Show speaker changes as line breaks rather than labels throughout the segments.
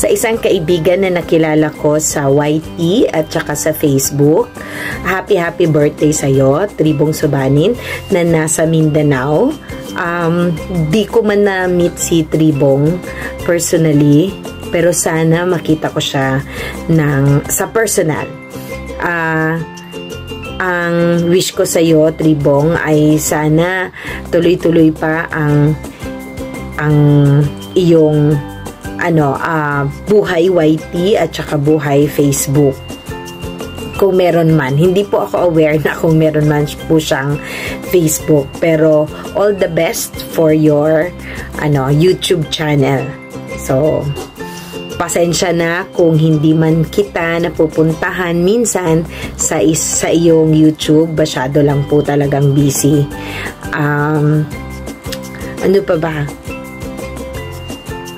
sa isang kaibigan na nakilala ko sa YT at saka sa Facebook. Happy birthday sa'yo, Tribong Subanin, na nasa Mindanao. Di ko man na-meet si Tribong personally, pero sana makita ko siya sa personal. Ang wish ko sa iyo, Tribong, ay sana tuloy-tuloy pa ang iyong buhay YT at saka buhay Facebook. Kung meron man, hindi po ako aware na kung meron man po siyang Facebook, pero all the best for your YouTube channel. So, pasensya na kung hindi man kita napupuntahan minsan sa iyong YouTube. Masyado lang po talagang busy. Ano pa ba?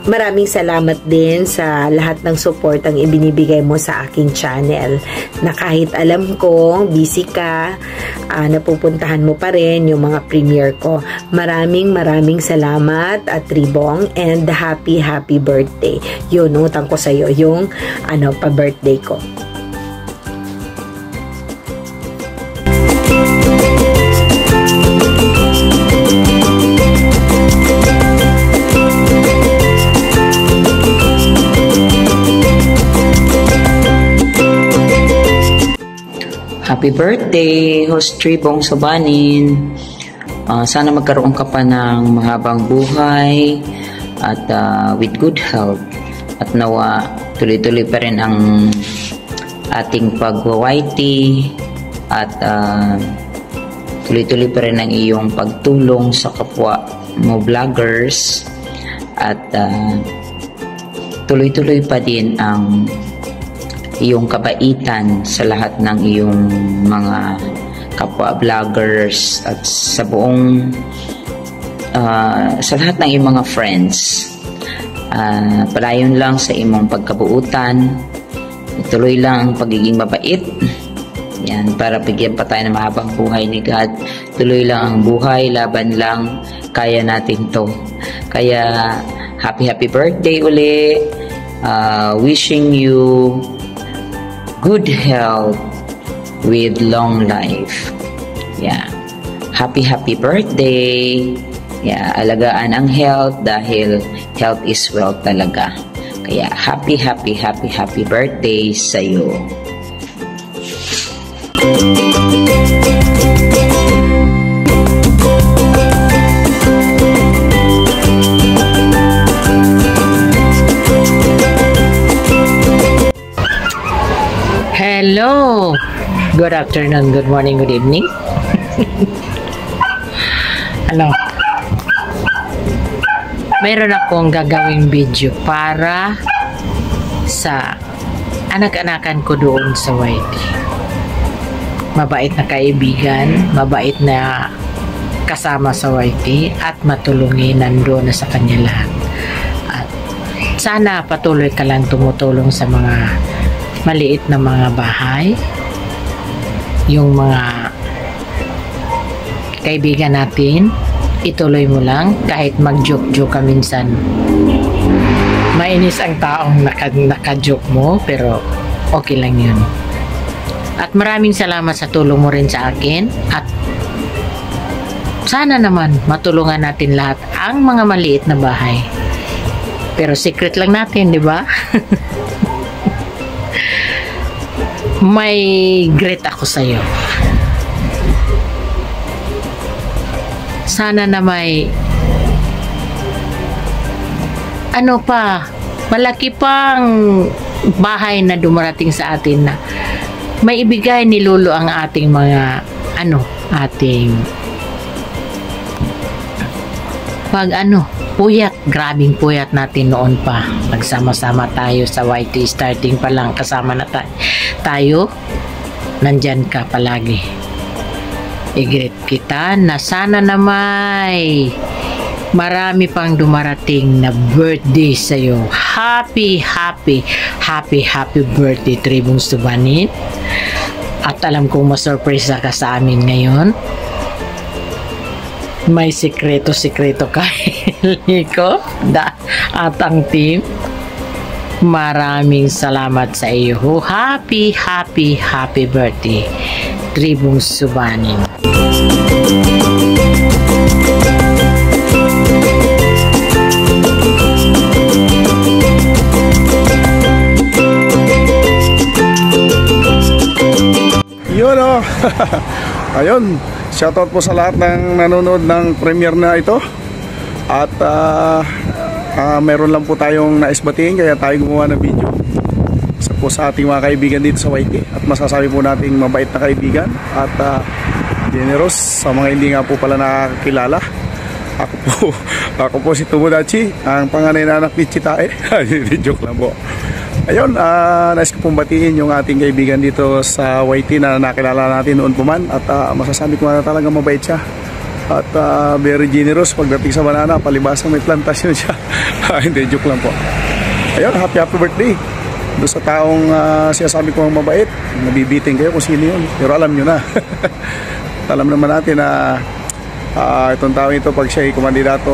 Maraming salamat din sa lahat ng support ang ibinibigay mo sa aking channel, na kahit alam kong busy ka, napupuntahan mo pa rin yung mga premiere ko. Maraming salamat at Tribong, and happy birthday. Yun, utang ko sa'yo yung pa-birthday ko.
Happy birthday, Host Tribong Subanin. Sana magkaroon ka pa ng mahabang buhay at with good health. At nawa, tuloy-tuloy pa rin ang ating pag-YT at tuloy-tuloy pa rin ang iyong pagtulong sa kapwa mo vloggers. At tuloy-tuloy pa din ang iyong kabaitan sa lahat ng iyong mga kapwa vloggers at sa buong sa lahat ng iyong mga friends. Palayon lang sa imong pagkabuutan, ituloy lang ang pagiging mabait, yan, para bigyan pa tayo ng mahabang buhay ni God. Tuloy lang ang buhay, laban lang, kaya natin to. Kaya happy birthday uli. Wishing you good health with long life. Yeah. Happy birthday. Yeah, alagaan ang health dahil health is wealth talaga. Kaya happy birthday sa iyo.
Hello! Good afternoon, good morning, good evening. Mayroon akong gagawing video para sa anak-anakan ko doon sa YT. Mabait na kaibigan, mabait na kasama sa YT, at matulungin nandoon na sa kanya lahat. At sana patuloy ka lang tumutulong sa mga maliit na mga bahay, yung mga kaibigan natin, ituloy mo lang kahit mag-joke ka minsan. Mainis ang taong naka-joke mo, pero okay lang yun. At maraming salamat sa tulong mo rin sa akin, at sana naman matulungan natin lahat ang mga maliit na bahay. Pero secret lang natin, di ba? May great ako sa'yo. Sana na may malaki pang bahay na dumarating sa atin, na may ibigay ni Lolo ang ating mga puyat, grabing puyat natin noon pa. Nagsama-sama tayo sa YT, starting pa lang kasama na tayo. Nandyan ka palagi. I-greet kita na sana na may marami pang dumarating na birthday sa'yo. Happy birthday, Tribong Subanin. At alam kong masurpresa ka sa amin ngayon. May sikreto kay Nico at ang team. Maraming salamat sa iyo. Happy birthday, Tribong Subanin.
Yun o. Ayun, shoutout po sa lahat ng nanonood ng premiere na ito. At meron lang po tayong naisbatiin, kaya tayo gumawa ng video isa po sa ating mga kaibigan dito sa YT. At masasabi po nating mabait na kaibigan at generous sa mga hindi nga po pala nakakilala. Ako po si Tomodachi, ang panganay na anak ni Chitae. Joke lang po. Ayun, nais ko pong batiin yung ating kaibigan dito sa YT na nakilala natin noon po man. At masasabi ko na talaga mabait siya. At very generous pagdating sa banana, palibasang may plantasyon siya. Hindi, joke lang po. Ayun, happy birthday. Doon sa taong sinasabi ko ang mabait, nabibiting kayo kung sino yun. Pero alam nyo na. Alam naman natin na itong taong ito, pag siya ay kumandidato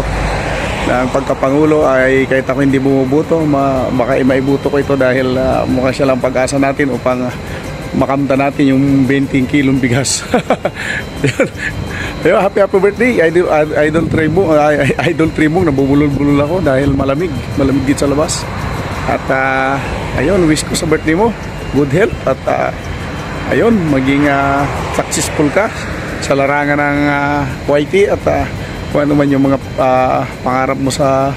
ng pagkapangulo, ay kahit ako hindi bumubuto, baka maibuto ko ito dahil mukha siya lang pag-asa natin upang makamta natin yung 20 kilong bigas. Ayun, happy birthday Idol Tribong. Nabubulol-bulol ako dahil malamig dito sa labas. At ayun, wish ko sa birthday mo good health at ayun, maging successful ka sa larangan ng YT at kung ano man yung mga pangarap mo sa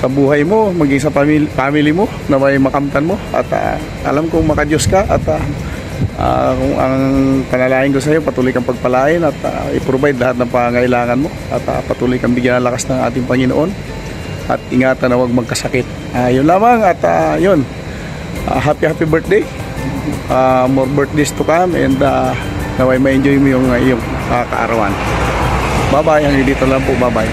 buhay mo, maging sa family mo na may makamtan mo. At alam kong makadiyos ka at kung ang panalangin ko sa iyo, patuloy kang pagpalain at i-provide lahat ng pangangailangan mo at patuloy kang bigyan ng lakas ng ating Panginoon at ingatan na huwag magkasakit. Yun lamang at yun, happy birthday, more birthdays to come and naway ma-enjoy mo yung kaarawan. Bye bye, hanggang dito lang po, bye bye.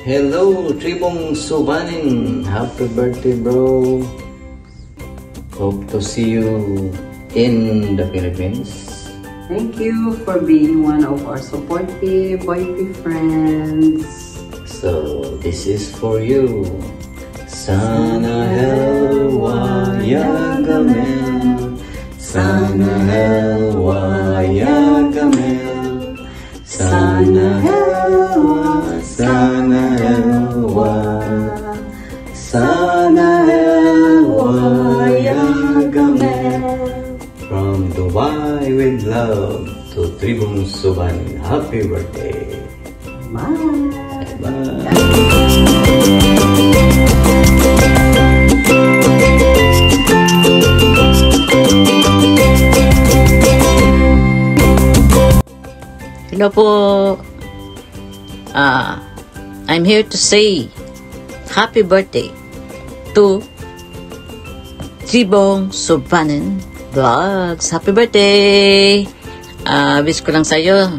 Hello, Tribong Subanin. Happy birthday, bro. Hope to see you in the Philippines.
Thank you for being one of our supportive YT friends.
So, this is for you. Sana helwa yagamel, sana helwa yagamel, sana helwa, sana helwa, sana helwa yagamel. From Dubai with love to Tribong Subanin. Happy birthday.
Bye.
Bye.
Hello po. I'm here to say happy birthday to Tribong Subanin Vlogs. Happy birthday! Wish ko lang sa'yo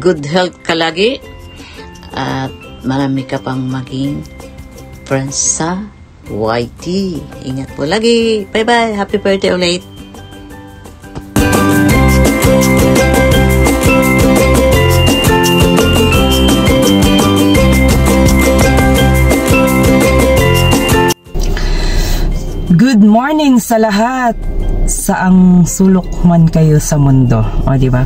good health ka lagi at marami ka pang maging friends sa YT. Ingat po lagi. Bye bye. Happy birthday ulit.
Good morning sa lahat, saang sulok man kayo sa mundo, o diba?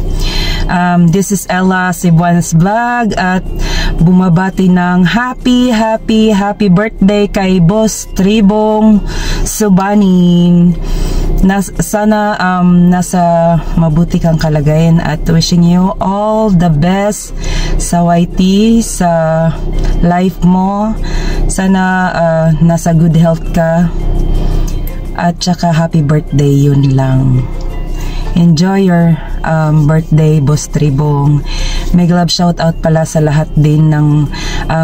This is Ella Cebuanes Vlog at bumabati ng happy birthday kay Boss Tribong Subanin. Sana nasa mabuti kang kalagayan at wishing you all the best sa YT, sa life mo. Sana nasa good health ka. At saka happy birthday, yun lang. Enjoy your birthday, Boss Tribong. May love shout out pala sa lahat din ng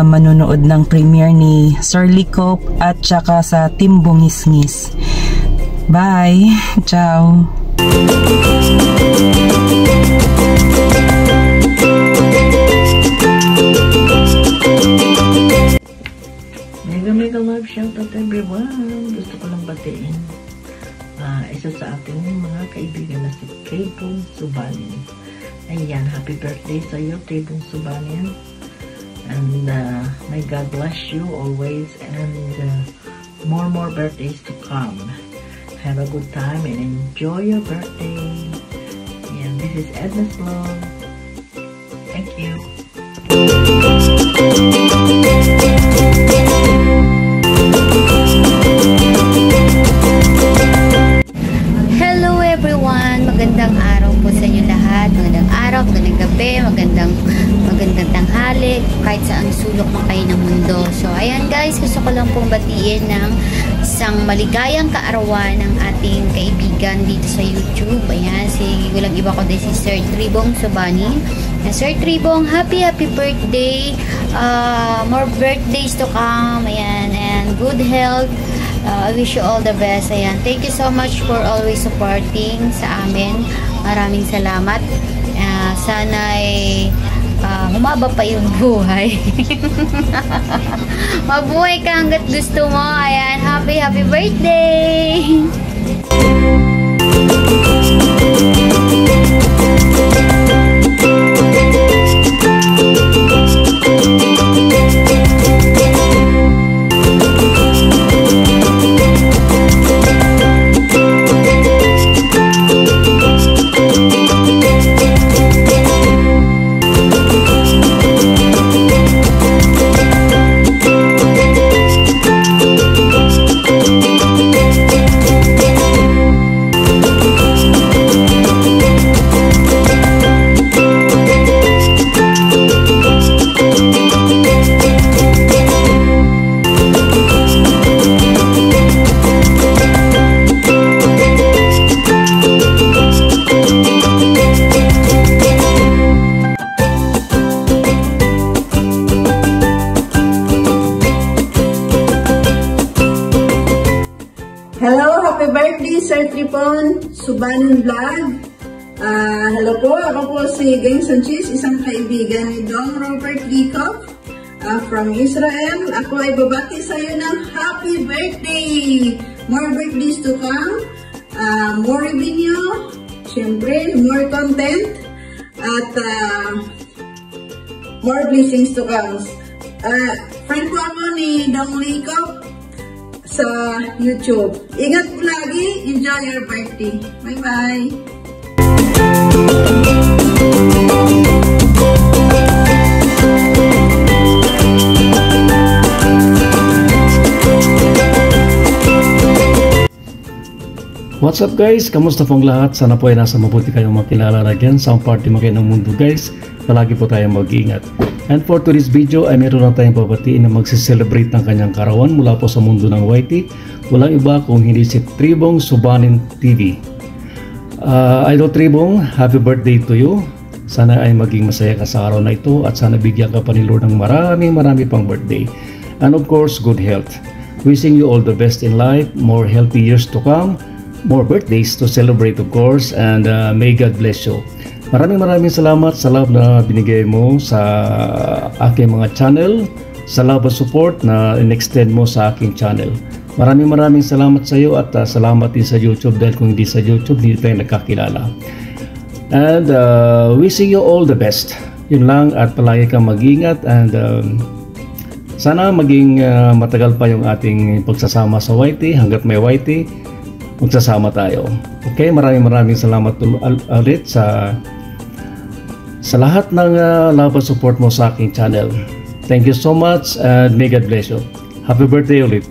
manunood ng premiere ni Sir Likop at saka sa Team Bungisngis. Bye! Ciao!
Mega love shout out everyone. Gusto ko lang batiin isa sa ating mga kaibigan na si Tribong Subanin. Ayan, happy birthday sa iyo, Tribong Subanin. And may God bless you always, and more birthdays to come. Have a good time and enjoy your birthday. And this is Edna's Vlog. Thank you.
Hello everyone! Magandang araw po sa inyo lahat. Magandang araw, magandang gabi, magandang tanghali, kahit saan sulok man kayo ng mundo. So ayan guys, gusto ko lang pong batiin ng isang maligayang kaarawan ng ating kaibigan dito sa YouTube. Ayan, walang iba ko din si Sir Tribong Subanin. Sir Tribong, happy birthday! More birthdays to come. Ayan, and good health. I wish you all the best. Ayan, thank you so much for always supporting sa amin. Maraming salamat. Sana'y humaba pa yung buhay. Mabuhay ka hanggat gusto mo. Ayan, happy birthday!
Hello, happy birthday Sir Tribong Subanin Vlog. Hello po, ako po si Gang Sanchez, isang kaibigan ni Dong Robert Rickoff from Israel. Ako ay babati sa iyo ng happy birthday! More birthdays to come, more video, syempre, more content, at more blessings to come. Friend po ako ni Dong Rickoff sa YouTube. Ingat po lagi. Enjoy your birthday. Bye-bye.
What's up guys? Kamusta pong lahat? Sana po ay nasa mabuti kayong makilala na dyan sa party mga ng mundo guys. Palagi po tayong mag-iingat. And for today's video ay meron lang tayong babatiin na magsiselebrate ng kanyang karawan mula po sa mundo ng YT. Walang iba kung hindi si Tribong Subanin TV. Idol Tribong, happy birthday to you. Sana ay maging masaya ka sa araw na ito at sana bigyan ka pa ni Lord ng marami pang birthday. And of course, good health. Wishing you all the best in life, more healthy years to come, more birthdays to celebrate of course, and may God bless you. Maraming salamat sa love na binigay mo sa aking mga channel, sa love at support na in-extend mo sa aking channel. Maraming salamat sa iyo at salamat din sa YouTube dahil kung hindi sa YouTube, hindi tayo nagkakilala. And wishing you all the best. Yun lang at palagi kang mag-ingat and sana maging matagal pa yung ating pagsasama sa YT. Hanggat may YT, magsasama tayo. Okay, maraming salamat ulit sa lahat ng love and support mo sa aking channel. Thank you so much and may God bless you. Happy birthday ulit.